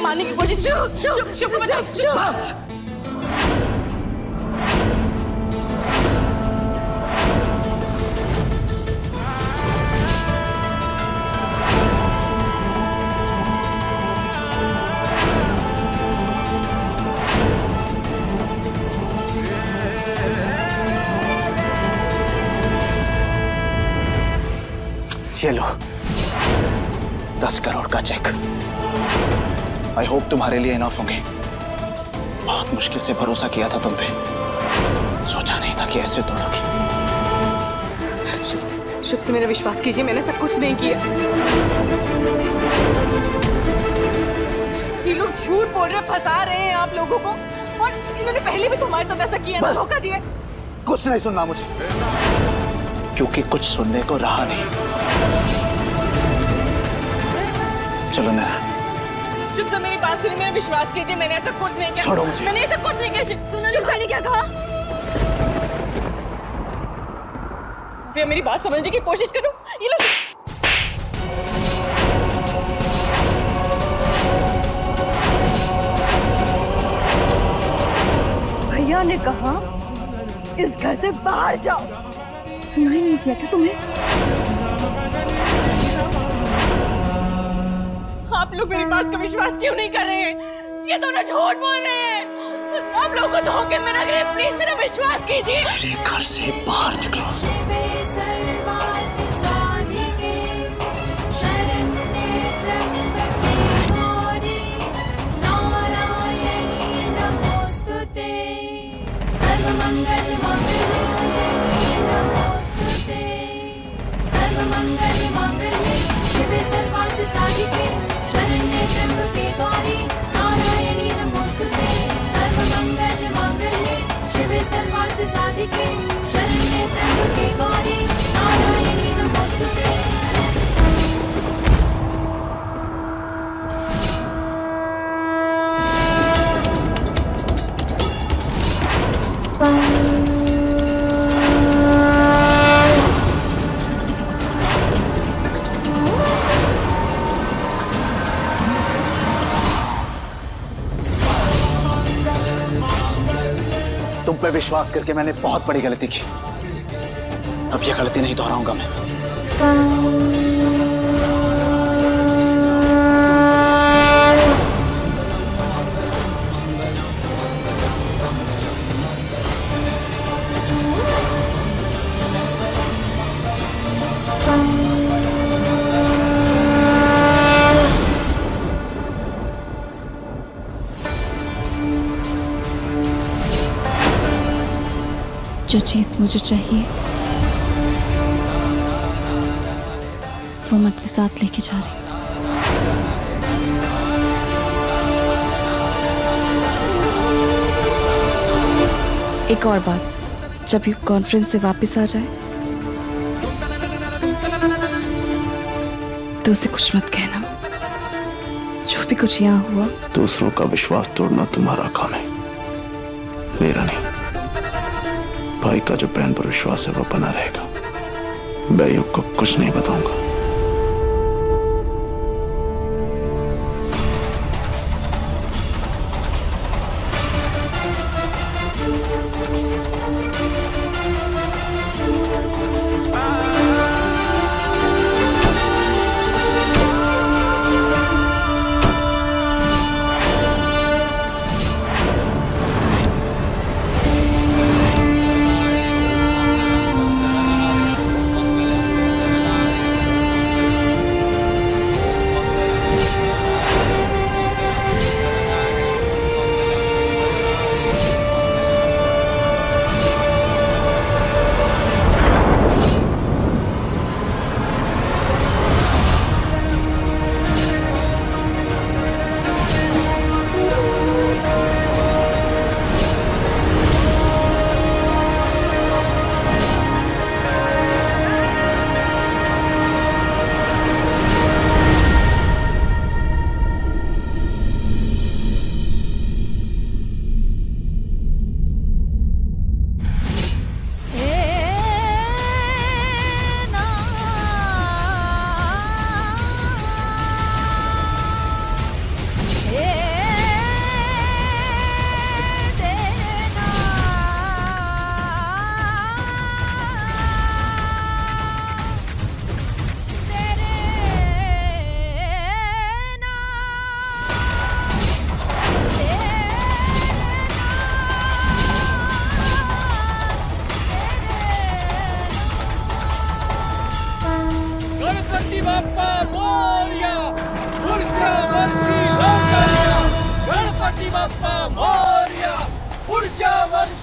मारने की कोशिश। चुप चुप बस। ये लो 10 करोड़ का चेक। आई होप तुम्हारे लिए इनफ होंगे। बहुत मुश्किल से भरोसा किया था तुम पे, सोचा नहीं था कि ऐसे तोड़ोगी। शुभ से मेरा विश्वास कीजिए, मैंने सब कुछ नहीं किया। ये लोग झूठ बोल रहे, फंसा रहे हैं आप लोगों को, और इन्होंने पहले भी तुम्हारे साथ ऐसा किया ना, धोखा दिया। कुछ नहीं सुनना मुझे, क्योंकि कुछ सुनने को रहा नहीं। चलो नैना। शुभ से मेरी बात सुनिए, मेरा विश्वास कीजिए, मैंने ऐसा कुछ नहीं किया। छोड़ो मुझे। मैंने ऐसा कुछ नहीं किया। शुभ ने क्या कहा? भैया मेरी बात समझने की कोशिश करो। ये लोग भैया ने कहा इस घर से बाहर जाओ। सुनाई नहीं दिया क्या तुम्हें? आप लोग मेरी बात का विश्वास क्यों नहीं कर रहे हैं? ये दोनों झूठ बोल रहे हैं। आप लोगों को धोखे में रख रहे हैं। प्लीज मेरा विश्वास कीजिए। मेरे घर से बाहर निकलो। शिवे सर्वार्थ साधिके शरण्ये त्र्यंबके गौरी नारायणी नमोस्तुते। सर्वमंगल मांगल्ये शिवे सर्वार्थ साधिके शरण्ये त्र्यंबके गौरी नारायणी नमोस्तुते। तुम पे विश्वास करके मैंने बहुत बड़ी गलती की। अब ये गलती नहीं दोहराऊंगा मैं। जो चीज मुझे चाहिए वो मैं अपने साथ लेके जा रही हूँ। एक और बात, जब ये कॉन्फ्रेंस से वापस आ जाए तो उसे कुछ मत कहना। जो भी कुछ यहाँ हुआ, दूसरों का विश्वास तोड़ना तुम्हारा काम है, मेरा नहीं। भाई का जो बहन पर विश्वास है वो बना रहेगा। मैं युग को कुछ नहीं बताऊंगा।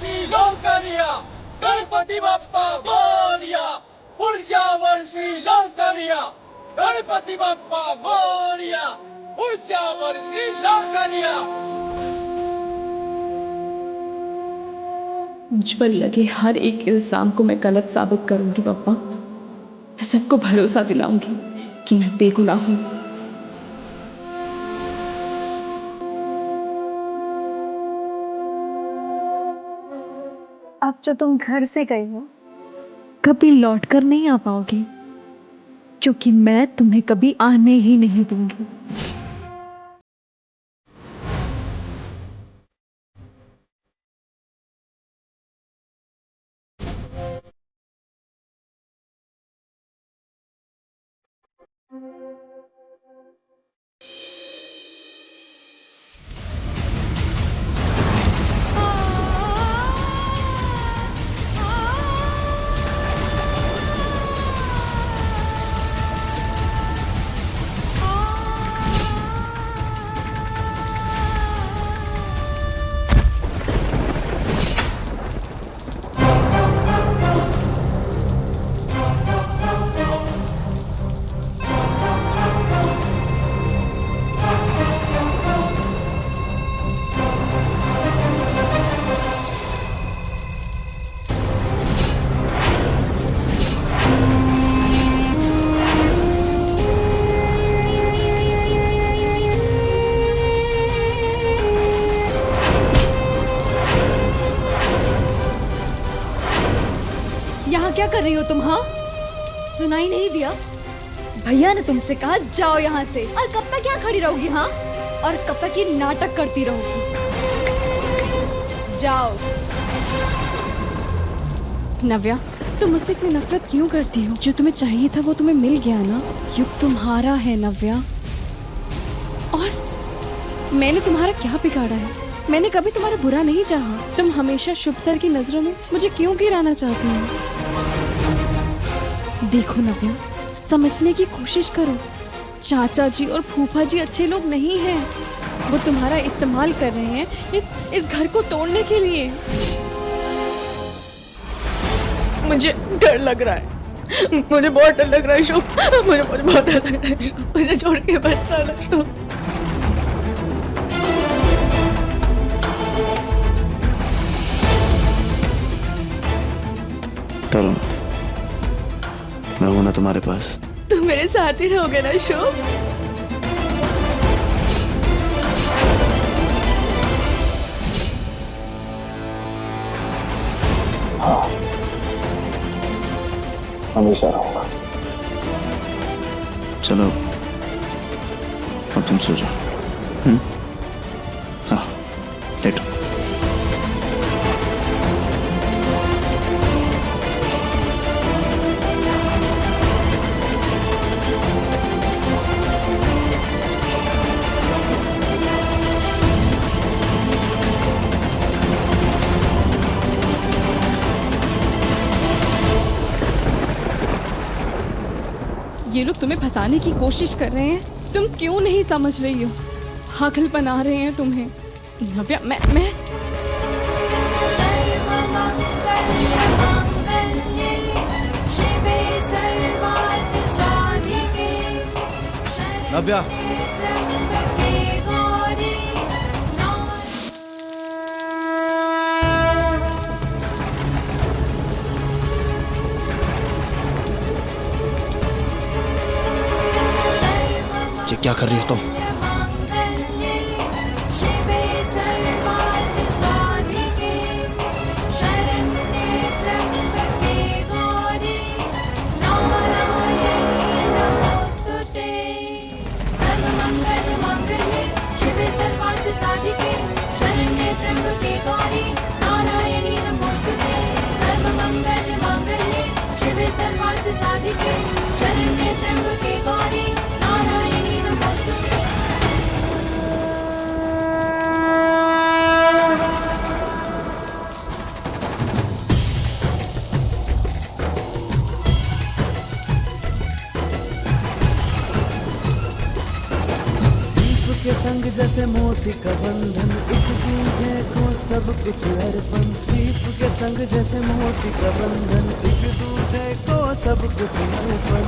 वर्षी लवकरिया गणपती बाप्पा मोरया पुढच्या वर्षी लवकरिया गणपती बाप्पा मोरया पुढच्या वर्षी लवकरिया। मुझ पर लगे हर एक इल्जाम को मैं गलत साबित करूंगी पापा। मैं सबको भरोसा दिलाऊंगी कि मैं बेगुनाह हूं। अब जो तुम घर से गए हो कभी लौट कर नहीं आ पाओगी, क्योंकि मैं तुम्हें कभी आने ही नहीं दूंगी। यहाँ क्या कर रही हो तुम? हाँ, सुनाई नहीं दिया? भैया ने तुमसे कहा जाओ यहाँ से, और कब तक यहाँ खड़ी रहोगी? हाँ, और कब तक ये नाटक करती रहोगी? जाओ। नव्या, तुम मुझसे इतनी नफरत क्यों करती हो? जो तुम्हें चाहिए था वो तुम्हें मिल गया ना। युग तुम्हारा है नव्या। और मैंने तुम्हारा क्या बिगाड़ा है? मैंने कभी तुम्हारा बुरा नहीं चाहा। तुम हमेशा शुभ सर की नजरों में मुझे क्यों गिराना चाहती हो? देखो नव्या, समझने की कोशिश करो। चाचा जी और फूफा जी अच्छे लोग नहीं हैं। वो तुम्हारा इस्तेमाल कर रहे हैं इस घर को तोड़ने के लिए। मुझे डर लग रहा है, मुझे बहुत डर लग रहा है शुभ। मुझे बहुत डर लग रहा है शुभ। मुझे छोड़ के मत जाना शुभ। डरो मत, मैं हूं ना तुम्हारे पास। तुम मेरे साथ ही रहोगे ना शुभ? हाँ, हमेशा रहूंगा। चलो अब तुम सो जाओ। हाँ, लेटो। ये लोग तुम्हें फंसाने की कोशिश कर रहे हैं। तुम क्यों नहीं समझ रही हो? पागल बना रहे हैं तुम्हें। नव्या, मैं सर्वमंगलमांगल्ये शिवे सर्वार्थसाधिके नव्या, त्र्यंबके गौरी ये क्या कर रही हो तुम? मांगल्ये शिवे सर्वार्थसाधिके शरण्ये त्र्यंबके गौरी नारायणी नमोस्तुते। सर्वमंगलमांगल्ये शिवे सर्वार्थसाधिके शरण्ये त्र्यंबके गौरी नारायणी नमोस्तुते। सर्वमंगलमांगल्ये शिवे सर्वार्थसाधिके शरण्ये त्र्यंबके गौरी नारायणी नमोस्तुते। सीप के संग जैसे मोती का बंधन, एक दूजे को सब कुछ अर्पण सीप के संग जैसे मोती का बंधन एक दूसरे को सब कुछ अर्पण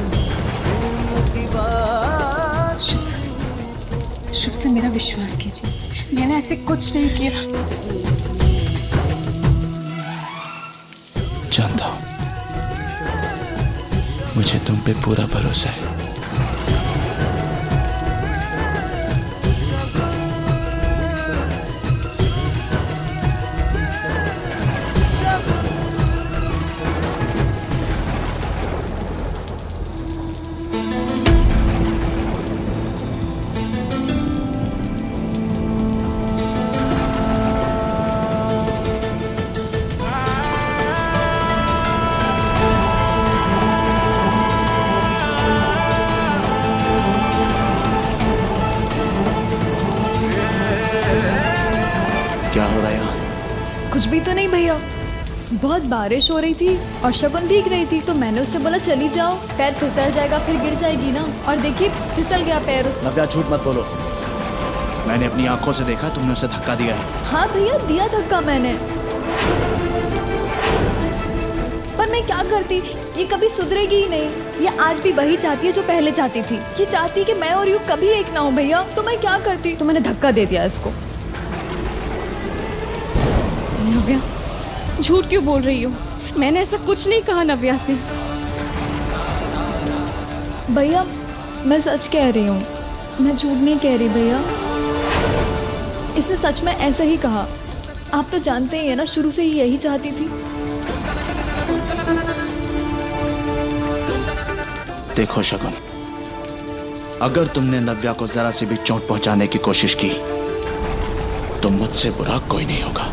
प्रेम की बात। शुभ से मेरा विश्वास कीजिए, मैंने ऐसे कुछ नहीं किया। जानता हूं, मुझे तुम पे पूरा भरोसा है। क्या हो रहा है यहाँ? कुछ भी तो नहीं भैया, बहुत बारिश हो रही थी और शगुन भीग रही थी तो मैंने उससे बोला चली जाओ, पैर फिसल जाएगा फिर गिर जाएगी ना। और देखिए फिसल गया पैर उसका। नव्या झूठ मत बोलो, मैंने अपनी आंखों से देखा तुमने उसे धक्का दिया है। हाँ भैया दिया धक्का मैंने, पर मैं क्या करती, ये कभी सुधरेगी ही नहीं। ये आज भी वही चाहती है जो पहले चाहती थी। ये चाहती है कि मैं और यू कभी एक ना हो भैया, तो मैं क्या करती, तो मैंने धक्का दे दिया इसको। नव्या, झूठ क्यों बोल रही हो? मैंने ऐसा कुछ नहीं कहा नव्या से। भैया मैं सच कह रही हूँ, मैं झूठ नहीं कह रही भैया। इसने सच में ऐसा ही कहा। आप तो जानते ही है ना, शुरू से ही यही चाहती थी। देखो शगुन, अगर तुमने नव्या को जरा से भी चोट पहुंचाने की कोशिश की तो मुझसे बुरा कोई नहीं होगा।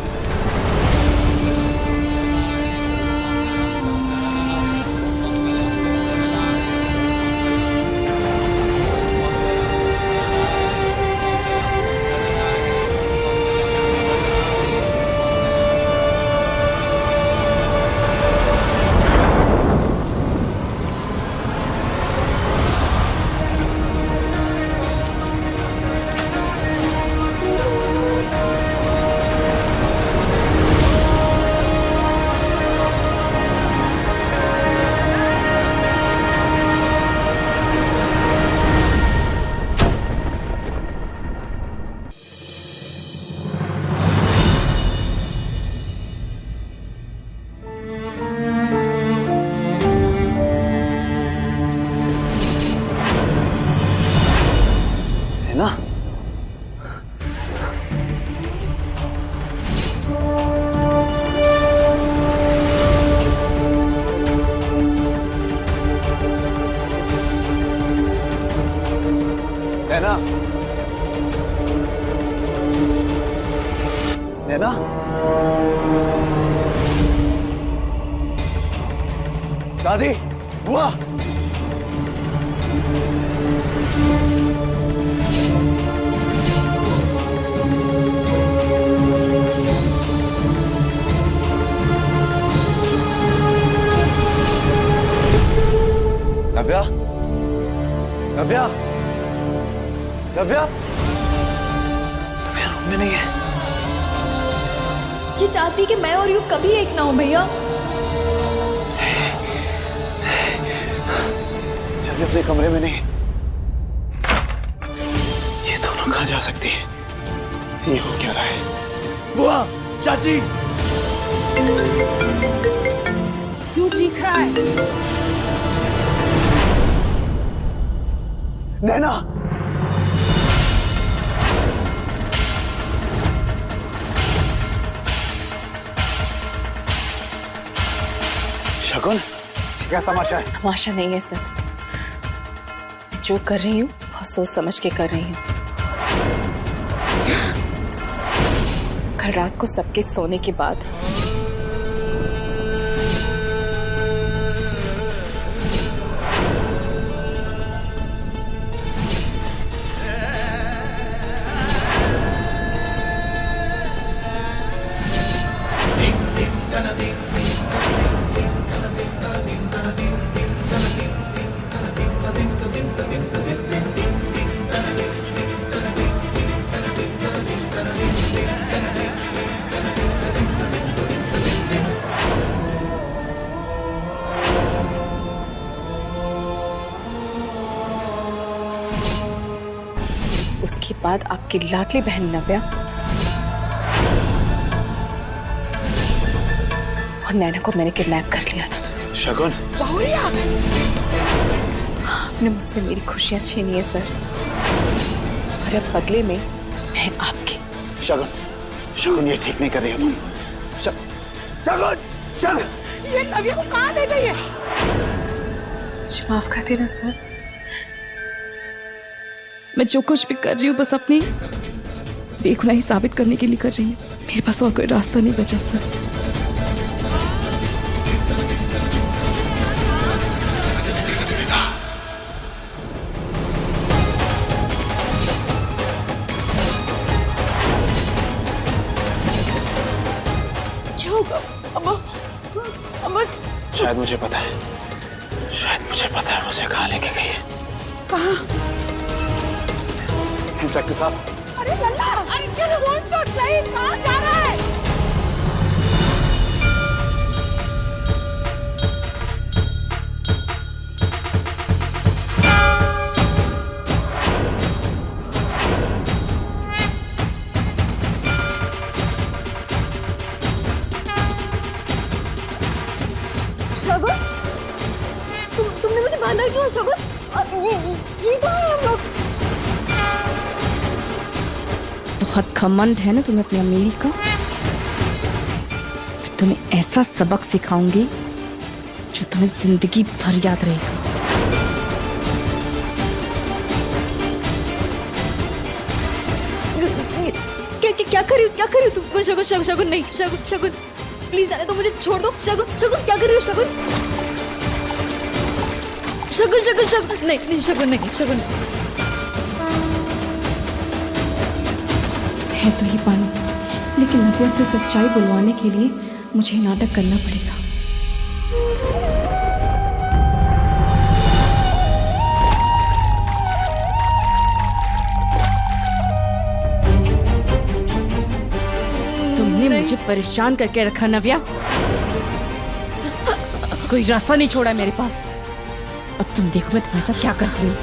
ना नैना, नैना, दादी, बुआ, नव्या, नव्या, नव्या, नव्या रूम में नहीं है। ये चाहती कि मैं और यू कभी एक ना हो भैया। नव्या अपने कमरे में नहीं। ये दोनों कहाँ जा सकती है? ये हो क्या रहा है? बुआ, चाची, क्यों चीख रहा है? नैना, शगुन, क्या तमाशा है? तमाशा नहीं है सर, मैं जो कर रही हूँ बहुत सोच समझ के कर रही हूँ। कल रात को सबके सोने के बाद के बाद आपकी लाडली बहन नव्या और नैना को मैंने किडनैप कर लिया था। शगुन, आपने मुझसे मेरी खुशियां छीनी है सर, और अब बदले में मैं आपकी। शगुन, शगुन ये ठीक नहीं कर रही हो तुम। शगुन, शगुन, ये नव्या को कहाँ ले गई है? मुझे माफ कर देना सर। मैं जो कुछ भी कर रही हूँ बस अपनी बेगुनाही साबित करने के लिए कर रही हूँ। मेरे पास और कोई रास्ता नहीं बचा सर। क्या होगा? अमर शायद मुझे पता है, शायद मुझे पता है उसे कहाँ लेके गई है। कहाँ? इंस्पेक्टर साहब। अरे लल्ला, अरे चलो फोन तो सही, कहाँ जा रहा है? शगुन, तुमने मुझे बांधा क्यों शगुन? ये कहाँ है हम लोग? बहुत घमंड है ना तुम्हें अपनी अमीरी का। तुम्हें ऐसा सबक सिखाऊंगी जो तुम्हें जिंदगी भर याद रहेगा। क्या कर रही हो तुम? शगुन, शगुन, शगुन नहीं, शगुन, शगुन प्लीज आने दो, मुझे छोड़ दो। शगुन, शगुन क्या कर रही हो? शगुन, शगुन, शगुन, शगुन नहीं, नहीं शगुन नहीं, शगुन है तो ही पानी, लेकिन नव्या से सच्चाई बुलवाने के लिए मुझे नाटक करना पड़ेगा। तुमने मुझे परेशान करके रखा नव्या। कोई रास्ता नहीं छोड़ा मेरे पास। अब तुम देखो मैं तुम्हारे साथ क्या करती हूँ।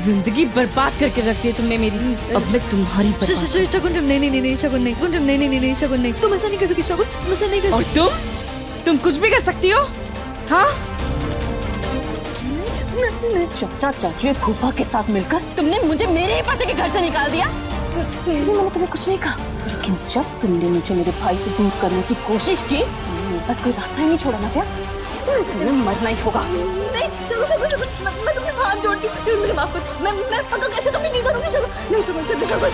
जिंदगी बर्बाद करके रखती है तुमने मेरी। अब मैं तुम्हारी शगुन, नहीं नहीं नहीं शगुन नहीं, शगुन नहीं नहीं नहीं शगुन नहीं, तुम ऐसा नहीं कर सकती शगुन, तुम ऐसा नहीं कर सकती। और तुम कुछ भी कर सकती हो? हाँ, चाचा चाची और फूफा के साथ मिलकर तुमने मुझे मेरे ही पति के घर से निकाल दिया। मैंने तुम्हें कुछ नहीं कहा, लेकिन जब तुमने मुझे मेरे भाई से दूर करने की कोशिश की, मेरे पास कोई रास्ता ही नहीं छोड़ा ना। क्या तुम्हें मरना ही होगा। नहीं शगुन, शगुन, शगुन मैं तुम्हें हाथ जोड़ती हूँ, मुझे माफ कर। मैं पक्का कैसे कभी नहीं करूँगी शगुन। नहीं शगुन, शगुन, शगुन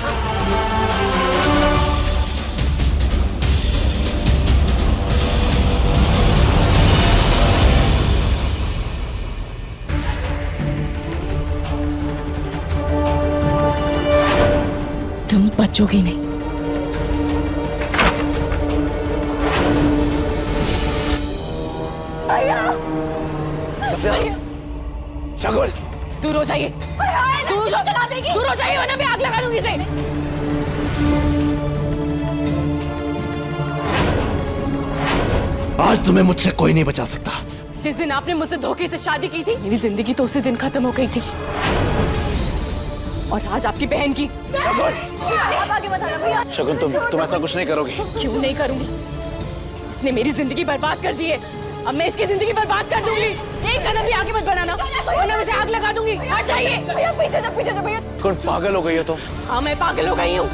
तुम बचोगी नहीं। शगुन, दूर हो जाइए, दूर हो जाइए वरना मैं आग लगा दूंगी इसे। आज तुम्हें मुझसे कोई नहीं बचा सकता। जिस दिन आपने मुझसे धोखे से शादी की थी, मेरी जिंदगी तो उसी दिन खत्म हो गई थी, और आज आपकी बहन की। शगुन तुम ऐसा कुछ नहीं करोगी। क्यों नहीं करूंगी? इसने मेरी जिंदगी बर्बाद कर दी है, अब मैं इसकी जिंदगी बर्बाद कर दूंगी। एक कदम भी आगे मत बढ़ाना वरना मैं इसे आग लगा दूंगी। हट जाइए भैया, पीछे जा भैया। कौन पागल हो गई हो तुम? हाँ मैं पागल हो गई हूँ।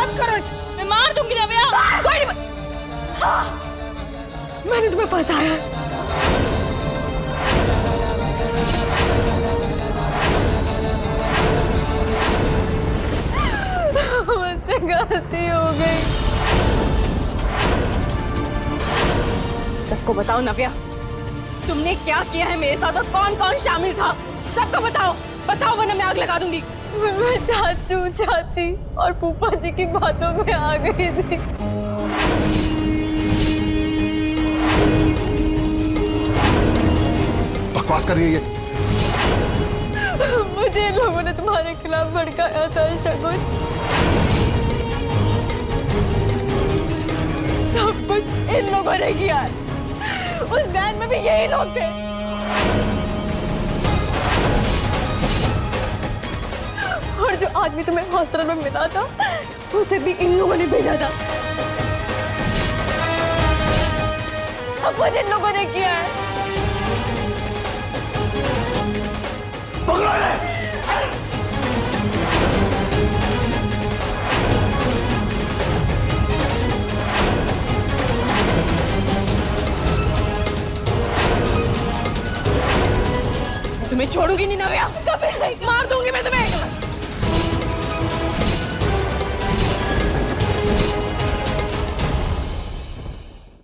मत करो, मैं मार दूंगी ना भैया। कोई नहीं, हाँ, मैंने तुम्हें फंसाया। मुझसे गलती हो गई। सबको बताओ नव्या, तुमने क्या किया है मेरे साथ और कौन कौन शामिल था? सबको बताओ, बताओ वरना मैं आग लगा दूंगी। मैं चाचू, चाची और फूफा जी की बातों में आ गई थी। बकवास कर रही है ये। मुझे इन लोगों ने तुम्हारे खिलाफ भड़काया था शगुन। सब कुछ इन लोगों ने किया। उस वैन में भी यही लोग थे। और जो आदमी तुम्हें हॉस्पिटल में मिला था उसे भी इन लोगों ने भेजा था। अब कुछ इन लोगों ने किया है। पकड़ो इन्हें। तुम्हें छोड़ूंगी नहीं नव्या, कभी नहीं। मार दूंगी मैं तुम्हें।